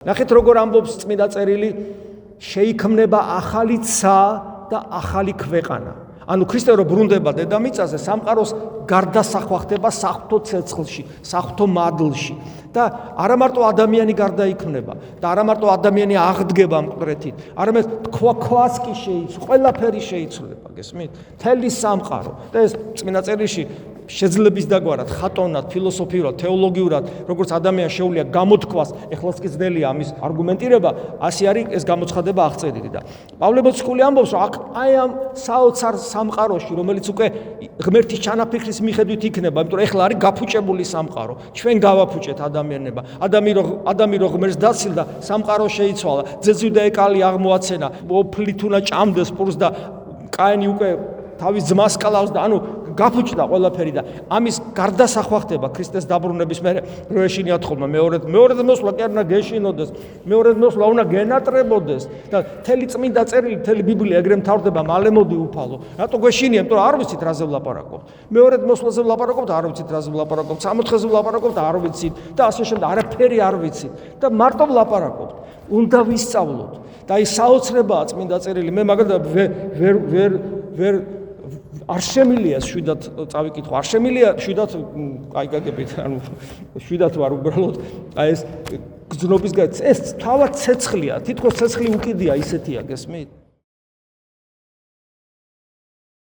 ნახეთ როგორ ამბობს წმინდა წერილი, შეიქმნება ახალი ცა და ახალი ქვეყანა. ანუ ქრისტე რო ბრუნდება დედამიწაზე, სამყაროს გარდასახვა ხდება საღვთო ცეცხლში, საღვთო მადლში და არა მარტო ადამიანი გარდაიქმნება და არა მარტო ადამიანი აღდგება მკვდრეთით, არამედ ქვას კი შეიცვლება, ყველაფერი შეიცვლება, გესმით? მთელი სამყარო. და ეს წმინდა წერილში შეძლების დაგვარად, ხატოვნად, ფილოსოფიურად, თეოლოგიურად, როგორც ადამიანს შეუძლია გამოთქვას, ეხლაც კი ძნელია ამის არგუმენტირება, ასე არის ეს გამოცხადება აღწერილი და პავლე მოციქული ამბობს, რომ აი ამ საოცარ სამყაროში, რომელიც უკვე ღმერთის ჩანაფიქრის მიხედვით იქნება, იმიტომ რომ ეხლა არის გაფუჭებული სამყარო. ჩვენ გავაფუჭეთ ადამიანება. ადამი რო ღმერთს დაცილდა, სამყარო შეიცვალა, ძეძვი და ეკალი აღმოაცენა, ოფლით უნდა ჭამდეს პურს და კაინი უკვე თავის ძმას კლავს და ანუ გაფუჭდა ყველაფერი და ამის გარდასახვა ხდება ქრისტეს დაბრუნების მერე რო ეშინიათ ხოლმე მეორედ მოსვლა კი არ უნდა გეშინოდეს, მეორედ მოსვლა უნდა გენატრებოდეს და მთელი წმინდა წერილი, მთელი ბიბლია ეგრე მთავრდება, მალე მოდი უფალო. რატო გვეშინია? იმიტომ რომ არ ვიცით რაზე ვლაპარაკობთ. მეორედ მოსვლაზე ვლაპარაკობთ, არ ვიცით რაზე ვლაპარაკობთ. სამოთხეზე ვლაპარაკობთ, არ ვიცით და ასე შემდეგ, არაფერი არ ვიცით და მარტო ვლაპარაკობთ. უნდა ვისწავლოთ. და ის საოცრებაა წმინდა წერილი. მე მაგალითად ვერ არ შემილია შვიდად წავიკითხო, არ შემილია შვიდად კაიგაგებით, ანუ შვიდად ვარ უბრალოდ აი ეს გზნობის ეს თავად ცეცხლია, თითქოს ცეცხლი უკიდია ისეთია, გესმით?